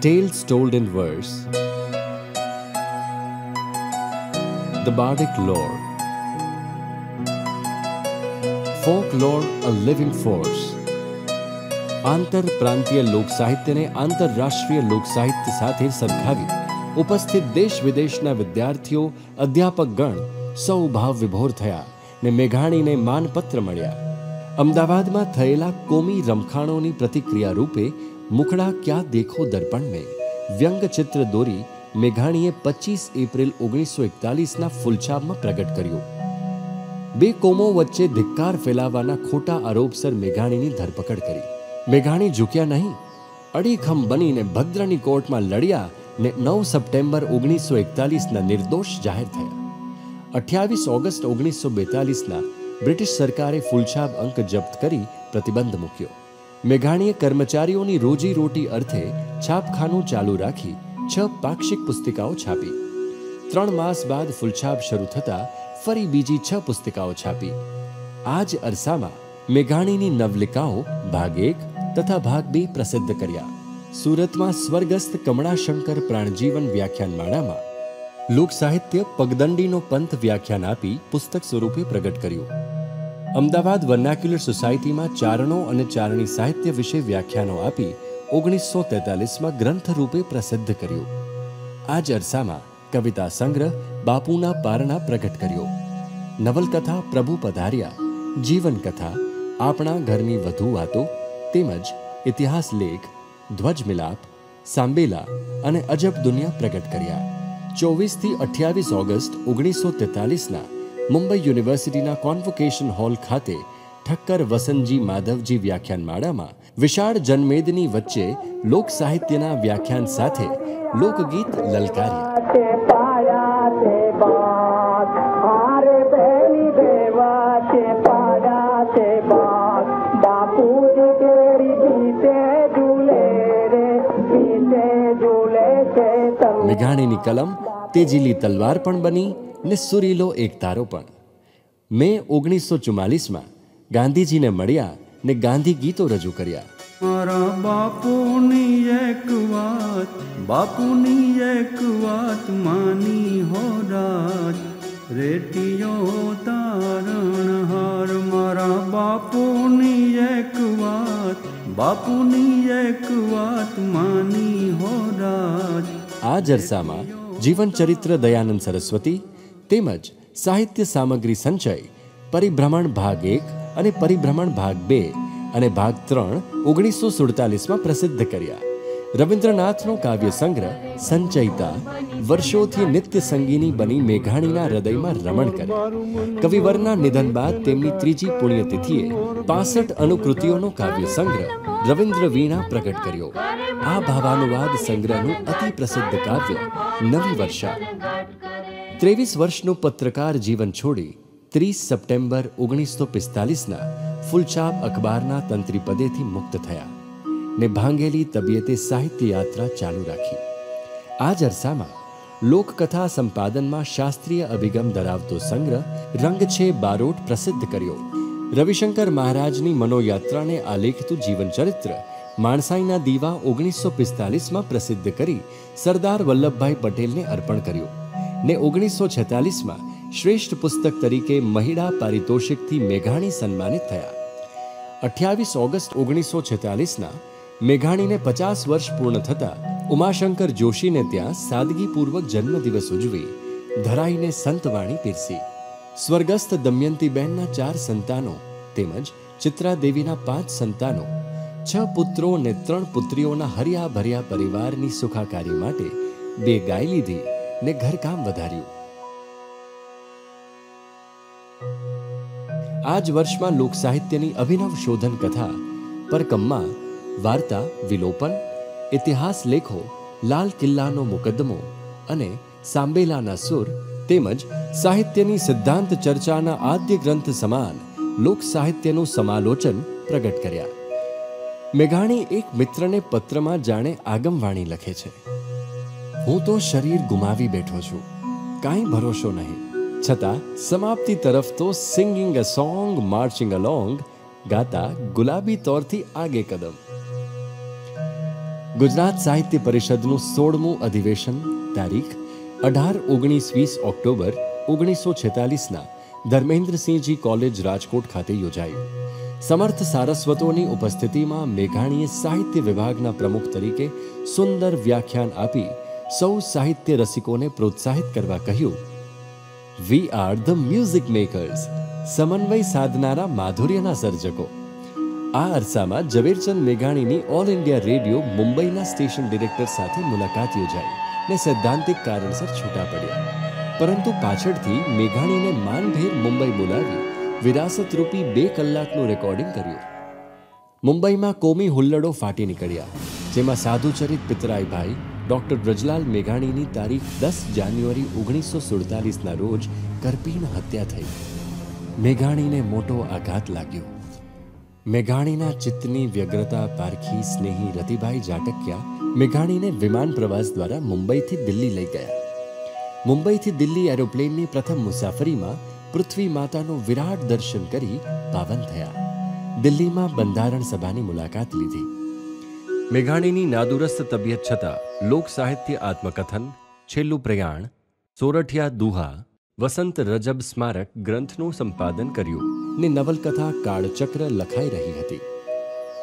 Tales told in verse, The Bardic Lore, Folklore a living force. આંતર પ્રાંતીય લોક સાહિત્યને આંતરરાષ્ટ્રીય લોક સાહિત્ય સાથે સરખાવી ઉપસ્થિત દેશ વિદેશના વિદ્યાર્થીઓ, અધ્યાપક ગણ સૌ ભાવ વિભોર થયા ને મેઘાણીને માનપત્ર મળ્યા. અમદાવાદમાં થયેલા કોમી રમખાણોની પ્રતિક્રિયા રૂપે મુખડા ક્યાં દેખો દર્પણ મેં વ્યંગચિત્ર દોરી મેઘાણીએ 25 એપ્રિલ 1941ના ફૂલછાપમાં પ્રગટ કર્યું. 2 કોમો વચ્ચે ધિક્કાર ફેલાવવાના ખોટા આરોપસર મેઘાણીની ધરપકડ કરી. મેઘાણી ઝૂક્યા નહીં, અડીખમ બનીને ભદ્રની કોર્ટમાં લડ્યા ને 9 સપ્ટેમ્બર 1941ના નિર્દોષ જાહેર થયા. 28 ઓગસ્ટ 1942ના બ્રિટિશ સરકારે ફૂલછાપ અંક જપ્ત કરી પ્રતિબંધ મૂક્યો. મેઘાણીએ કર્મચારીઓની રોજીરોટી અર્થે છાપખાનું ચાલુ રાખી 6 પાક્ષિક પુસ્તિકાઓ છાપી. 3 માસ બાદ ફૂલછાપ શરૂ થતાં ફરી બીજી 6 પુસ્તિકાઓ છાપી. આ જ અરસામાં મેઘાણીની નવલિકાઓ ભાગ 1 તથા ભાગ 2 પ્રસિદ્ધ કર્યા. સુરતમાં સ્વર્ગસ્થ કમળાશંકર પ્રાણજીવન વ્યાખ્યાનમાળામાં લોક સાહિત્ય પગદંડીનો પંથ વ્યાખ્યાન આપી પુસ્તક સ્વરૂપે પ્રગટ કર્યું. અમદાવાદ વર્નાક્યુલર સોસાયટીમાં ચારણો અને ચારણી સાહિત્ય વિશે વ્યાખ્યાનો આપી 1943માં ગ્રંથ રૂપે પ્રસિદ્ધ કર્યું. આ જ અરસામાં કવિતા સંગ્રહ બાપુના પારણા પ્રગટ કર્યો. નવલકથા પ્રભુ પધાર્યા, જીવનકથા આપણા ઘરની વધુ વાતો તેમજ ઇતિહાસ લેખ ધ્વજ મિલાપ, સાંબેલા અને અજબ દુનિયા પ્રગટ કર્યા. 24 થી 28 ઓગસ્ટ 1943ના મુંબઈ યુનિવર્સિટીના કોન્વોકેશન હોલ ખાતે ઠક્કર વસંતજી માધવજી વ્યાખ્યાનમાળામાં વિશાળ જનમેદની વચ્ચે લોક સાહિત્યના વ્યાખ્યાન સાથે લોકગીત લલકાર્યા. મેઘાણીની કલમ તેજીલી તલવાર પણ બની ને સુરીલો એક તારો પણ. મે 1944માં ગાંધીજીને મળ્યા ને ગાંધી ગીતો રજૂ કર્યા. મારા બાપુની એક વાત માની હો રાજ, રેટિયો તારણ હાર. મારા બાપુની એક વાત માની હો રાજ. આ જરસામાં જીવન ચરિત્ર દયાનંદ સરસ્વતી તેમજ સાહિત્ય સામગ્રી સંચય પરિભ્રમણ ભાગ 1 અને પરિભ્રમણ ભાગ 2 અને ભાગ 3 1947માં પ્રસિદ્ધ કર્યા. રવિન્દ્રનાથનો કાવ્ય સંગ્રહ સંચયિતા વર્ષોથી નિત્ય સંગીની બની મેઘાણીના હૃદયમાં રમણ કરે. કવિવરના નિધન બાદ તેમની 3જી પુણ્યતિથિએ 65 અનુકૃતિઓનો કાવ્ય સંગ્રહ રવિન્દ્ર વીણા પ્રગટ કર્યો. આ ભાવાનુવાદ સંગ્રહનું અતિ પ્રસિદ્ધ કાવ્ય નવી વર્ષા. 23 વર્ષનું પત્રકાર જીવન છોડી 30 સપ્ટેમ્બર 1945ના ફૂલછાપ અખબારના તંત્રી પદેથી મુક્ત થયા ને ભાંગેલી તબિયતે સાહિત્ય યાત્રા ચાલુ રાખી. આ જ અરસામાં લોકકથા સંપાદનમાં શાસ્ત્રીય અભિગમ ધરાવતો સંગ્રહ રંગ છે બારોટ પ્રસિદ્ધ કર્યો. રવિશંકર મહારાજની મનોયાત્રાને આલેખતું જીવનચરિત્ર માણસાઈના દીવા 1945માં પ્રસિદ્ધ કરી સરદાર વલ્લભભાઈ પટેલને અર્પણ કર્યું ને 1946માં શ્રેષ્ઠ પુસ્તક તરીકે મહિડા પારિતોષિકથી મેઘાણી સન્માનિત થયા. 28 ઓગસ્ટ 1946ના મેઘાણીને 50 વર્ષ પૂર્ણ થતા ઉમાશંકર જોશીને ત્યાં સાદગીપૂર્વક જન્મદિવસ ઉજવી ધરાઈને સંતવાણી પીરસી. સ્વર્ગસ્થ દમયંતીબેનના 4 સંતાનો તેમજ ચિત્રાદેવીના 5 સંતાનો, 6 પુત્રો અને 3 પુત્રીઓના હર્યા ભર્યા પરિવારની સુખાકારી માટે 2 ગાય લીધી ને ઘરકામ વધાર્યું. આ જ વર્ષમાં લોક સાહિત્યની અભિનવ શોધન કથા પરકમ્મા, વાર્તા, વિલોપન, ઇતિહાસ લેખો, લાલ કિલ્લાનો મુકદ્દમો અને સાંબેલાના સુર તેમજ સાહિત્યની સિદ્ધાંત ચર્ચાના આદ્ય ગ્રંથ સમાન લોક સાહિત્યનું સમાલોચન પ્રગટ કર્યા. મેઘાણી એક મિત્રને પત્રમાં જાણે આગમવાણી લખે છે. હું તો શરીર ગુમાવી બેઠો છું, કાંઈ ભરોસો નહીં, છતાં સમાપ્તિ તરફ તો singing a song marching along ગાતા ગુલાબી તોરથી આગે કદમ. ગુજરાત સાહિત્ય પરિષદનું 16મું અધિવેશન તારીખ 18-19-20 ઓક્ટોબર 1946ના ધર્મેન્દ્રસિંહજી કોલેજ રાજકોટ ખાતે યોજાયું. સમર્થ સારસ્વતોની ઉપસ્થિતિમાં મેઘાણીએ સાહિત્ય વિભાગના પ્રમુખ તરીકે સુંદર વ્યાખ્યાન આપી સૌ સાહિત્ય રસિકોને પ્રોત્સાહિત કરવા કહ્યું. We are the music makers, સમન્વય સાધનારા માધુર્યના સર્જકો. આ અરસામાં ઝવેરચંદ મેઘાણીની ઓલ ઇન્ડિયા રેડિયો મુંબઈના સ્ટેશન ડિરેક્ટર સાથે મુલાકાત યોજાઈ ને સૈદ્ધાંતિક કારણસર છૂટા પડ્યા. પરંતુ પાછળથી મેઘાણીને માનભેર મુંબઈ બોલાવી વિરાસત રૂપી 2 કલાકનું રેકોર્ડિંગ કર્યું. મુંબઈમાં કોમી હુલ્લડો ફાટી નીકળ્યા, જેમાં સાધુચરિત પિતરાઈભાઈ ડૉક્ટર બ્રજલાલ મેઘાણીની તારીખ 10 જાન્યુઆરી 1947ના રોજ કરપીણ હત્યા થઈ. મેઘાણીને મોટો આઘાત લાગ્યો. મેઘાણીના ચિત્તની વ્યગ્રતા પારખી સ્નેહી રતિભાઈ જાટકિયા મેઘાણીને વિમાન પ્રવાસ દ્વારા મુંબઈથી દિલ્હી લઈ ગયા. મુંબઈથી દિલ્હી એરોપ્લેનની પ્રથમ મુસાફરીમાં પૃથ્વી માતાનું વિરાટ દર્શન કરી પાવન થયા. દિલ્હીમાં બંધારણ સભાની મુલાકાત લીધી. મેઘાણીની નાદુરસ્ત તબિયત છતાં લોક સાહિત્ય આત્મકથન, છેલ્લું પ્રયાણ, સોરઠિયા દુહા, વસંત રજબ સ્મારક ગ્રંથનું સંપાદન કર્યું ને નવલકથા કાળચક્ર લખાઈ રહી હતી.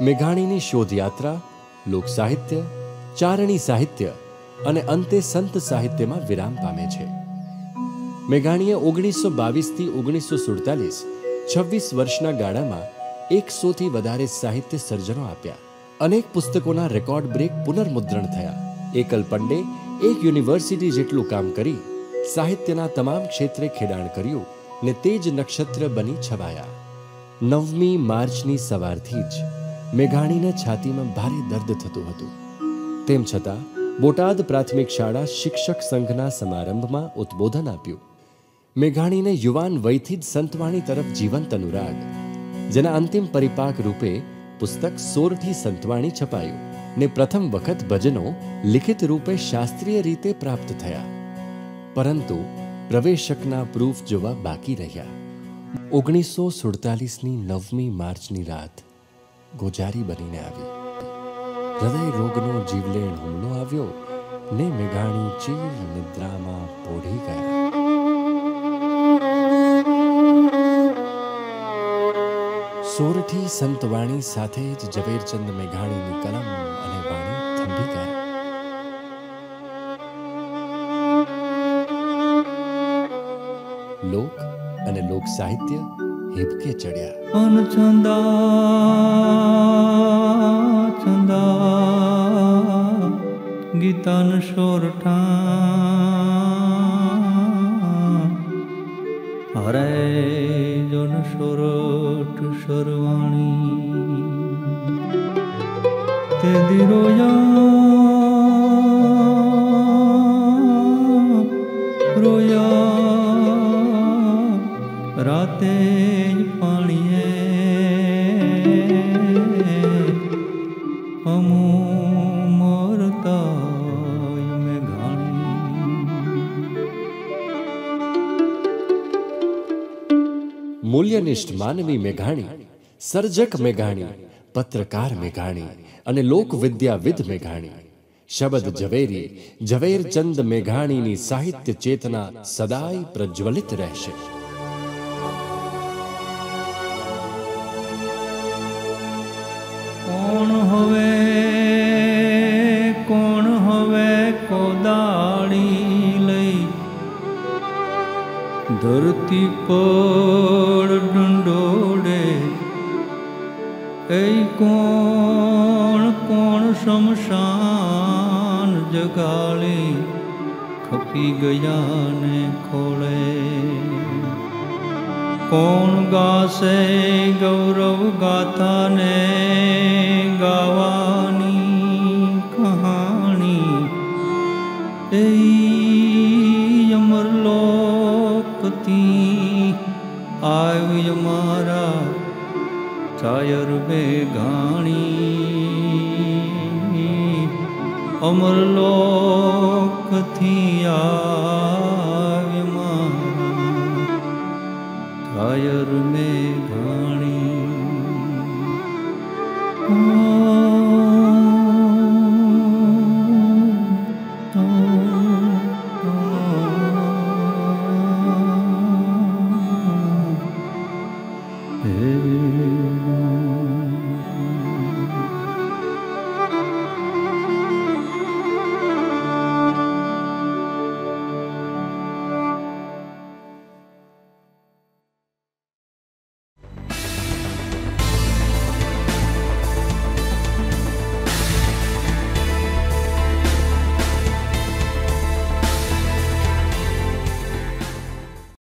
મેઘાણીની શોધયાત્રા લોક સાહિત્ય, ચારણી સાહિત્ય અને અંતે સંત સાહિત્યમાં વિરામ પામે છે. મેઘાણીએ 1922થી 1947 26 વર્ષના ગાળામાં 100થી વધારે સાહિત્ય સર્જનો આપ્યા. અનેક પુસ્તકોના રેકોર્ડ બ્રેક પુનર્મુદ્રણ થયા. એકલ પંડે 1 યુનિવર્સિટી જેટલું કામ કરી સાહિત્યના તમામ ક્ષેત્રે ખેડાણ કર્યું ને તે જ નક્ષત્ર બની છવાયા. 9મી માર્ચની સવારથી જ મેઘાણીને છાતીમાં ભારે દર્દ થતું હતું. તેમ છતાં બોટાદ પ્રાથમિક શાળા શિક્ષક સંઘના સમારંભમાં ઉદ્બોધન આપ્યું. મેઘાણીને યુવાન વયથી જ સંતવાણી તરફ જીવંત અનુરાગ, જેના અંતિમ પરિપાક રૂપે પુસ્તક સોરઠી સંતવાણી છપાયું ને પ્રથમ વખત ભજનો લિખિત રૂપે શાસ્ત્રીય રીતે પ્રાપ્ત થયા. પરંતુ પ્રવેશકના પ્રૂફ જોવા બાકી રહ્યા. 1947ની 9મી માર્ચની રાત ગોજારી બનીને આવી. હૃદય રોગનો જીવલેણ હુમલો આવ્યો ને મેઘાણી ચીર નિદ્રામાં પોઢી ગયા. સોરઠી સંતવાણી સાથે જ ઝવેરચંદ મેઘાણીની કલમ અને વાણી થંભી ગયા. લોક અને લોક સાહિત્ય હિબકે ચડ્યા. છંદા ગીતાન સોરઠા હરે જોન સોરઠ સરવાણી તે રોયા રાતે પાણીએ અમુ મરતા મેઘાણી. મૂલ્યનિષ્ઠ માનવી મેઘાણી, સર્જક મેઘાણી, પત્રકાર મેઘાણી અને લોકવિદ્યાવિદ મેઘાણી, શબદ ઝવેરી ઝવેરચંદ મેઘાણીની સાહિત્ય ચેતના સદાય પ્રજ્વલિત રહેશે. કોણ હવે કોદાળી લઈ ધરતી પર ડંડોડે, એ કોણ શમશાન જગાળી ખપી ગયા ને ખોળે. કોણ ગાશે ગૌરવ ગાથાને ગાવાની કહાણી, એ અમરલોકથી આવી અમારા ચાયર મેઘાણી. અમરલોકથી આવી અમારા ચાયર મેઘાણી. Hey